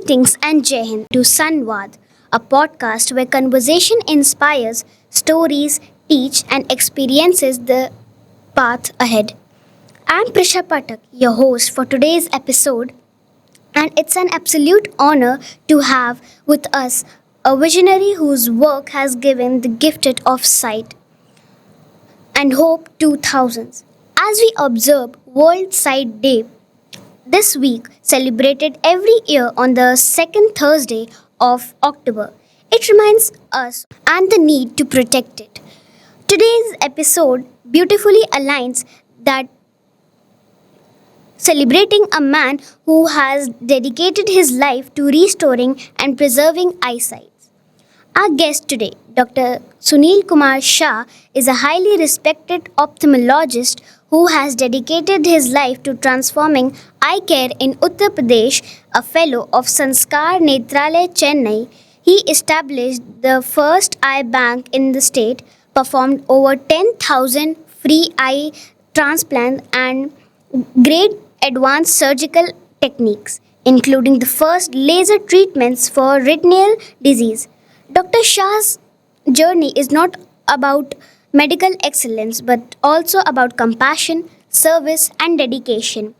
Greetings and Jai Hind to SunVaad, a podcast where conversation inspires, stories teach, and experiences the path ahead. I'm Prisha Pathak, your host for today's episode, and it's an absolute honor to have with us a visionary whose work has given the gifted of sight and hope to thousands. As we observe World Sight Day this week, celebrated every year on the second Thursday of October, it reminds us and the need to protect it. Today's episode beautifully aligns that celebrating a man who has dedicated his life to restoring and preserving eyesight. Our guest today, Dr. Sunil Kumar Shah, is a highly respected ophthalmologist who has dedicated his life to transforming eye care in Uttar Pradesh. A fellow of Sanskar Netralaya, Chennai, he established the first eye bank in the state, performed over 10,000 free eye transplants and great advanced surgical techniques, including the first laser treatments for retinal disease. Dr. Shah's journey is not about medical excellence but also about compassion, service, and dedication.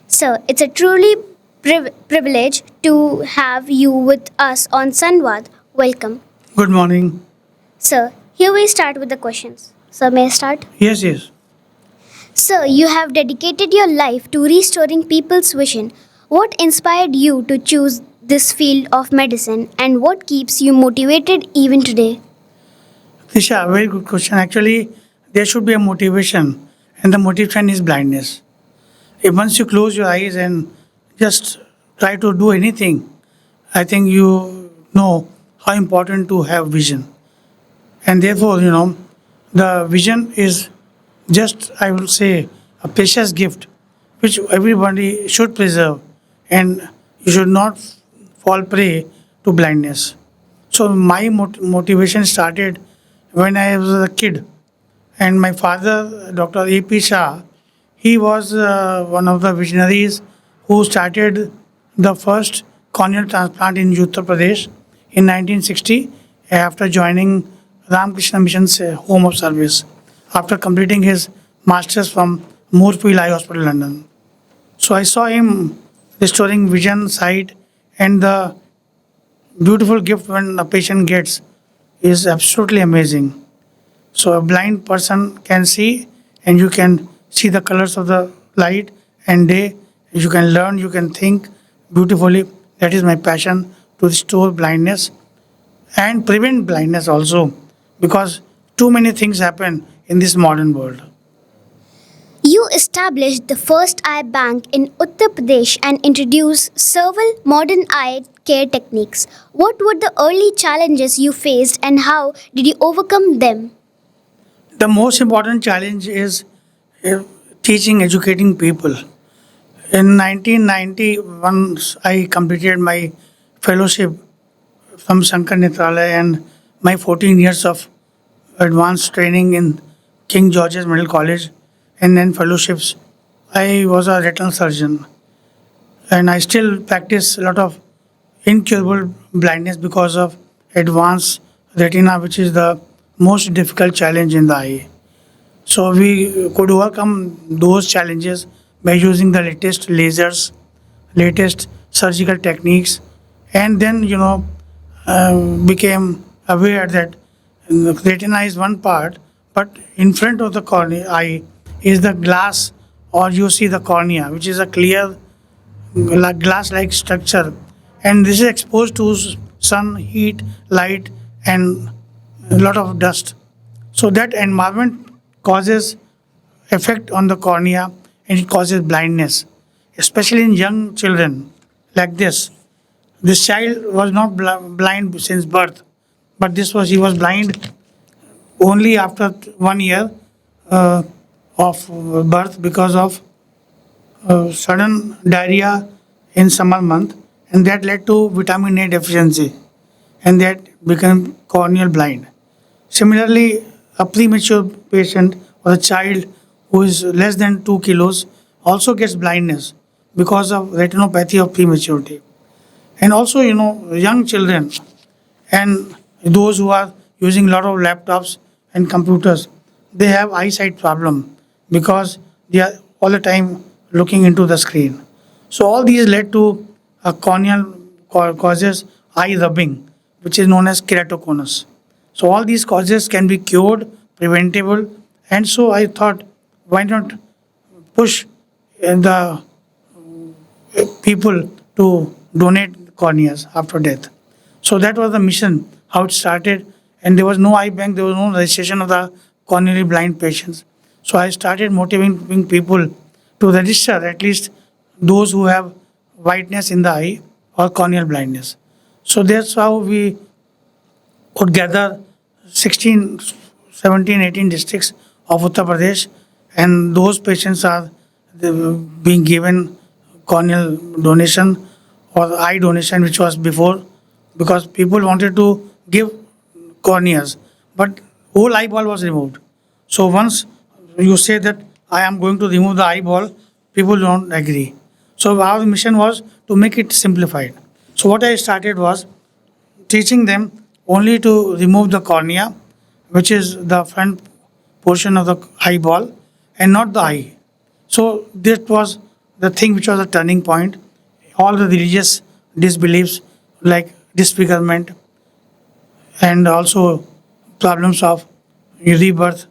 Sir, it's a truly privilege to have you with us on Sunvad. Welcome. Good morning. Sir, here we start with the questions. Sir, may I start? Yes. Sir, you have dedicated your life to restoring people's vision. What inspired you to choose this field of medicine and what keeps you motivated even today? Tisha, very good question. Actually, there should be a motivation, and the motivation is blindness. If once you close your eyes and just try to do anything, I think you know how important to have vision. And therefore, the vision is just, I will say, a precious gift which everybody should preserve, and you should not fall prey to blindness. So my motivation started when I was a kid, and my father, Dr. A.P. Shah, he was one of the visionaries who started the first corneal transplant in Uttar Pradesh in 1960 after joining Ramakrishna Mission's Home of Service after completing his masters from Moorfield Eye Hospital, London. So I saw him restoring vision, sight, and the beautiful gift when a patient gets is absolutely amazing. So a blind person can see, and you can see the colors of the light and day. You can learn, you can think beautifully. That is my passion, to restore blindness and prevent blindness also, because too many things happen in this modern world. You established the first eye bank in Uttar Pradesh and introduced several modern eye care techniques. What were the early challenges you faced and how did you overcome them? The most important challenge is teaching, educating people. In 1990, once I completed my fellowship from Shankar Netralaya and my 14 years of advanced training in King George's Medical College and then fellowships, I was a retinal surgeon. And I still practice a lot of incurable blindness because of advanced retina, which is the most difficult challenge in the eye. So we could overcome those challenges by using the latest lasers, latest surgical techniques, and then became aware that retina is one part, but in front of the cornea eye is the glass, or you see the cornea, which is a clear glass-like structure, and this is exposed to sun, heat, light, and a lot of dust. So that environment causes effect on the cornea, and it causes blindness, especially in young children like this. This child was not blind since birth, but he was blind only after 1 year of birth because of sudden diarrhea in summer month, and that led to vitamin A deficiency, and that became corneal blind. Similarly, a premature patient or a child who is less than 2 kilos also gets blindness because of retinopathy of prematurity. And also, young children and those who are using a lot of laptops and computers, they have eyesight problem because they are all the time looking into the screen. So all these led to a corneal causes eye rubbing, which is known as keratoconus. So all these causes can be cured, preventable, and so I thought, why not push the people to donate corneas after death. So that was the mission, how it started. And there was no eye bank, there was no registration of the corneally blind patients. So I started motivating people to register at least those who have whiteness in the eye or corneal blindness. So that's how we could gather 16, 17, 18 districts of Uttar Pradesh, and those patients are being given corneal donation or eye donation, which was before, because people wanted to give corneas, but whole eyeball was removed. So once you say that I am going to remove the eyeball, people don't agree. So our mission was to make it simplified. So what I started was teaching them only to remove the cornea, which is the front portion of the eyeball, and not the eye. So this was the thing which was a turning point. All the religious disbeliefs like disfigurement and also problems of rebirth,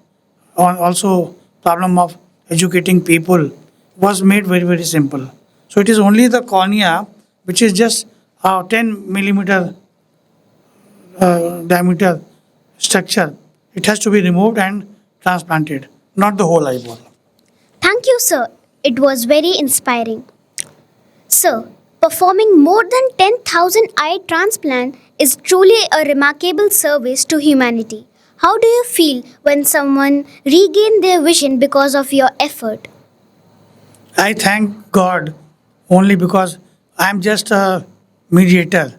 or also problem of educating people was made very, very simple. So it is only the cornea, which is just a 10 millimeter diameter structure. It has to be removed and transplanted, not the whole eyeball. Thank you, sir. It was very inspiring. Sir, performing more than 10,000 eye transplant is truly a remarkable service to humanity. How do you feel when someone regain their vision because of your effort? I thank God only because I am just a mediator.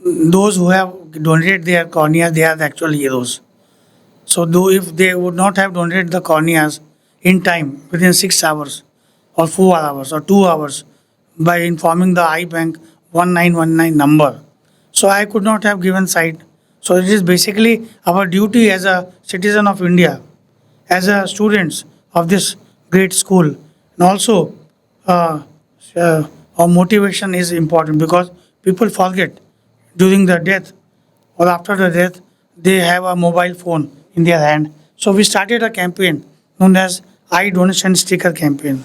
Those who have donated their cornea, they are the actual heroes. So, though if they would not have donated the corneas in time, within 6 hours, or 4 hours, or 2 hours, by informing the eye bank 1919 number, so I could not have given sight. So, it is basically our duty as a citizen of India, as a students of this great school, and also uh, our motivation is important because people forget during the death or after the death, they have a mobile phone in their hand. So we started a campaign known as Eye Donation Sticker Campaign.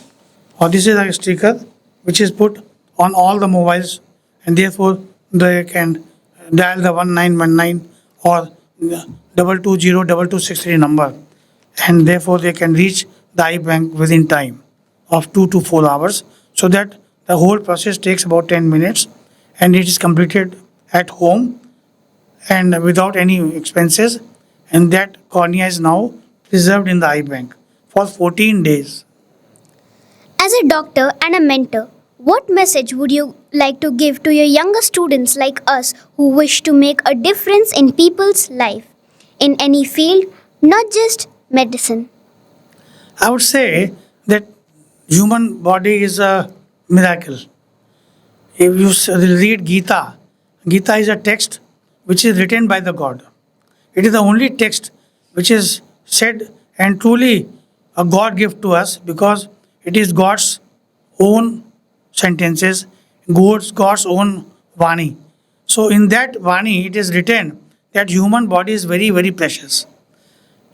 Or this is a sticker which is put on all the mobiles, and therefore they can dial the 1919 or 220 number, and therefore they can reach the eye bank within time of 2 to 4 hours, so that the whole process takes about 10 minutes and it is completed at home and without any expenses, and that cornea is now preserved in the eye bank for 14 days. As a doctor and a mentor, what message would you like to give to your younger students like us who wish to make a difference in people's life in any field, not just medicine? I would say that human body is a miracle. If you read Gita, Gita is a text which is written by the God. It is the only text which is said and truly a God gift to us, because it is God's own sentences, God's own Vani. So in that Vani, it is written that human body is very, very precious.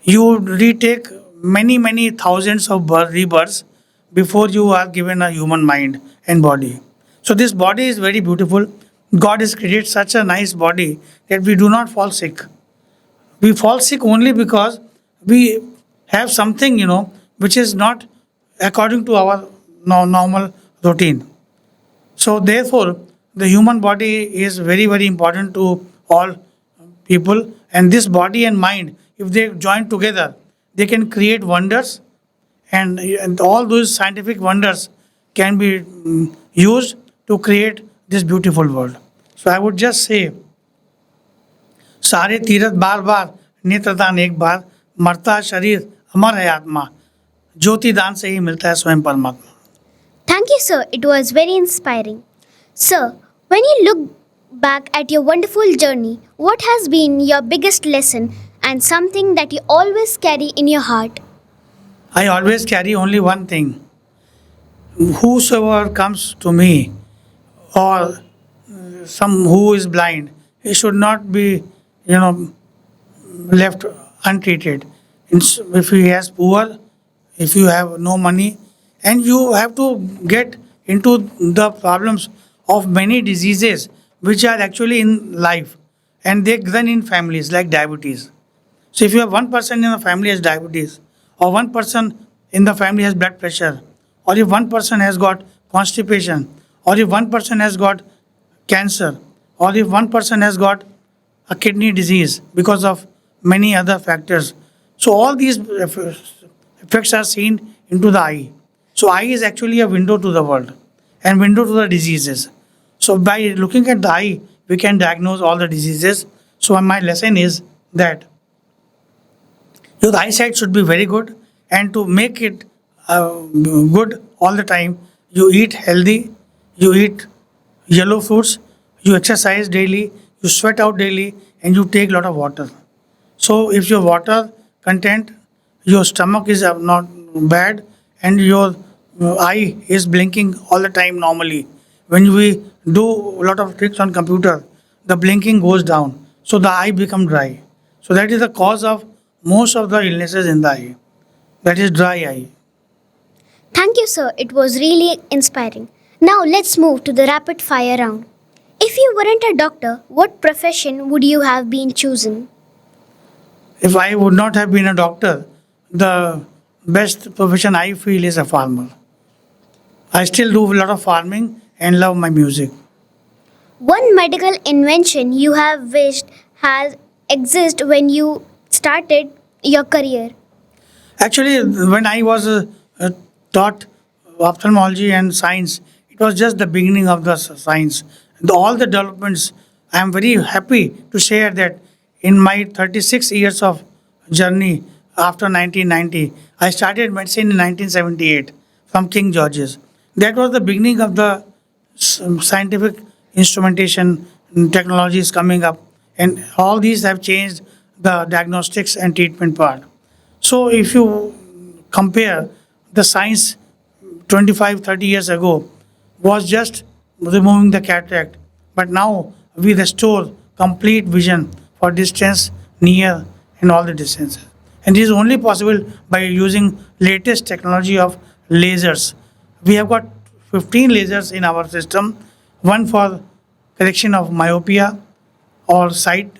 You retake many, many thousands of rebirths before you are given a human mind and body. So this body is very beautiful. God has created such a nice body that we do not fall sick. We fall sick only because we have something, which is not according to our normal routine. So therefore, the human body is very, very important to all people. And this body and mind, if they join together, they can create wonders, and all those scientific wonders can be used to create this beautiful world. So I would just say, सारे तीरथ बार बार नेत्रदान एक बार, मरता शरीर अमर है आत्मा, ज्योति दान से ही मिलता है स्वयं परमात्मा. Thank you, sir. It was very inspiring. Sir, when you look back at your wonderful journey, what has been your biggest lesson and something that you always carry in your heart? I always carry only one thing. Whosoever comes to me or some who is blind, he should not be, left untreated. If he has poor, if you have no money, and you have to get into the problems of many diseases which are actually in life and they run in families like diabetes. So if you have one person in the family has diabetes, or one person in the family has blood pressure, or if one person has got constipation, or if one person has got cancer, or if one person has got a kidney disease because of many other factors. So all these effects are seen into the eye. So eye is actually a window to the world and window to the diseases. So by looking at the eye, we can diagnose all the diseases. So my lesson is that your eyesight should be very good, and to make it good all the time, you eat healthy, you eat yellow fruits, you exercise daily, you sweat out daily, and you take a lot of water. So if your water content, your stomach is not bad, and your eye is blinking all the time normally. When we do a lot of tricks on computer, the blinking goes down, so the eye become dry. So that is the cause of most of the illnesses in the eye. That is dry eye. Thank you, sir. It was really inspiring. Now let's move to the rapid fire round. If you weren't a doctor, what profession would you have been chosen? If I would not have been a doctor, the best profession I feel is a farmer. I still do a lot of farming and love my music. One medical invention you have wished has exist when you started your career. Actually, when I was taught ophthalmology and science, it was just the beginning of the science. All the developments, I am very happy to share that in my 36 years of journey after 1990, I started medicine in 1978 from King George's. That was the beginning of the scientific instrumentation, technologies coming up, and all these have changed the diagnostics and treatment part. So if you compare the science 25, 30 years ago was just removing the cataract, but now we restore complete vision for distance, near, and all the distances. And this is only possible by using latest technology of lasers. We have got 15 lasers in our system, one for correction of myopia or sight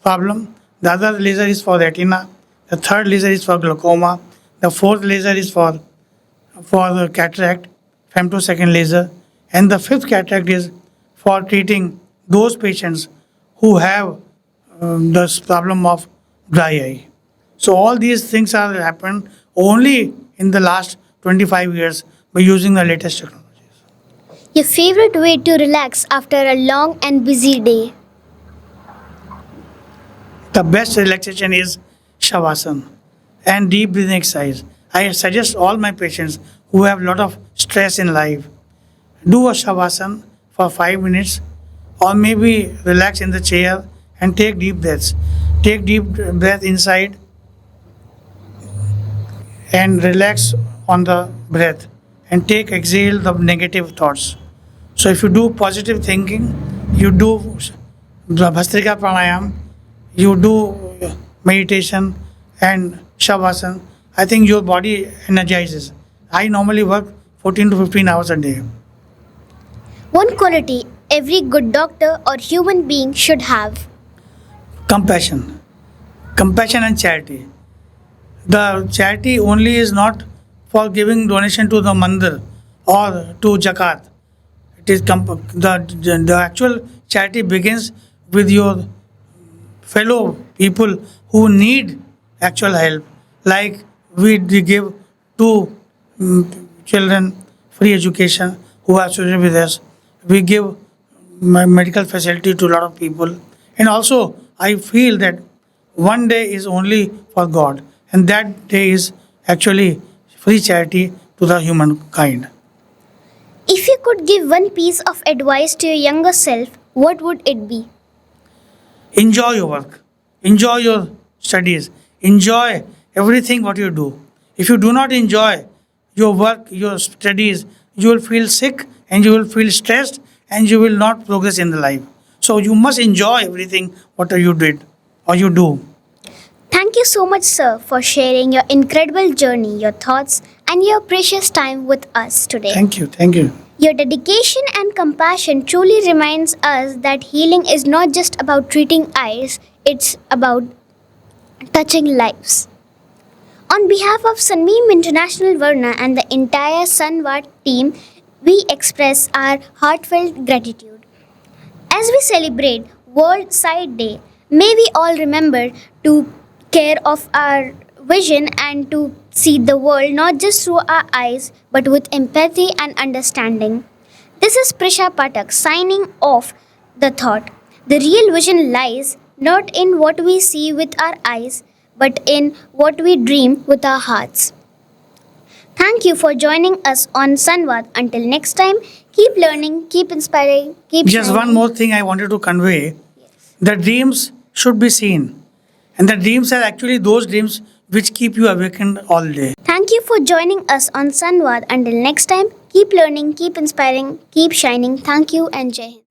problem. The other laser is for retina. The third laser is for glaucoma. The fourth laser is for the cataract, femtosecond laser. And the fifth cataract is for treating those patients who have this problem of dry eye. So all these things are happened only in the last 25 years by using the latest technologies. Your favorite way to relax after a long and busy day. The best relaxation is Shavasana and deep breathing exercise. I suggest all my patients who have a lot of stress in life, do a Shavasana for 5 minutes, or maybe relax in the chair and take deep breaths. Take deep breath inside and relax on the breath, and take exhale the negative thoughts. So if you do positive thinking, you do the Bhastrika Pranayam, you do meditation and Shavasana, I think your body energizes. I normally work 14 to 15 hours a day. One quality every good doctor or human being should have. Compassion. Compassion and charity. The charity only is not for giving donation to the mandir or to zakat. It is the actual charity begins with your fellow people who need actual help. Like we give to children free education who are students with us. We give medical facility to a lot of people. And also, I feel that one day is only for God, and that day is actually free charity to the humankind. If you could give one piece of advice to your younger self, what would it be? Enjoy your work, enjoy your studies, enjoy everything what you do. If you do not enjoy your work, your studies, you will feel sick and you will feel stressed and you will not progress in the life. So you must enjoy everything what you did or you do. Thank you so much, sir, for sharing your incredible journey, your thoughts, and your precious time with us today. Thank you. Thank you. Your dedication and compassion truly reminds us that healing is not just about treating eyes, it's about touching lives. On behalf of Sunbeam International Varuna and the entire SunVaad team, we express our heartfelt gratitude. As we celebrate World Sight Day, may we all remember to care of our vision and to see the world not just through our eyes but with empathy and understanding. This is Prisha Pathak signing off the thought. The real vision lies not in what we see with our eyes but in what we dream with our hearts. Thank you for joining us on SunVaad. Until next time, keep learning, keep inspiring, keep Just one shining. more thing I wanted to convey. The dreams should be seen. And the dreams are actually those dreams which keep you awakened all day. Thank you for joining us on SunVaad. Until next time, keep learning, keep inspiring, keep shining. Thank you and Jai Hind.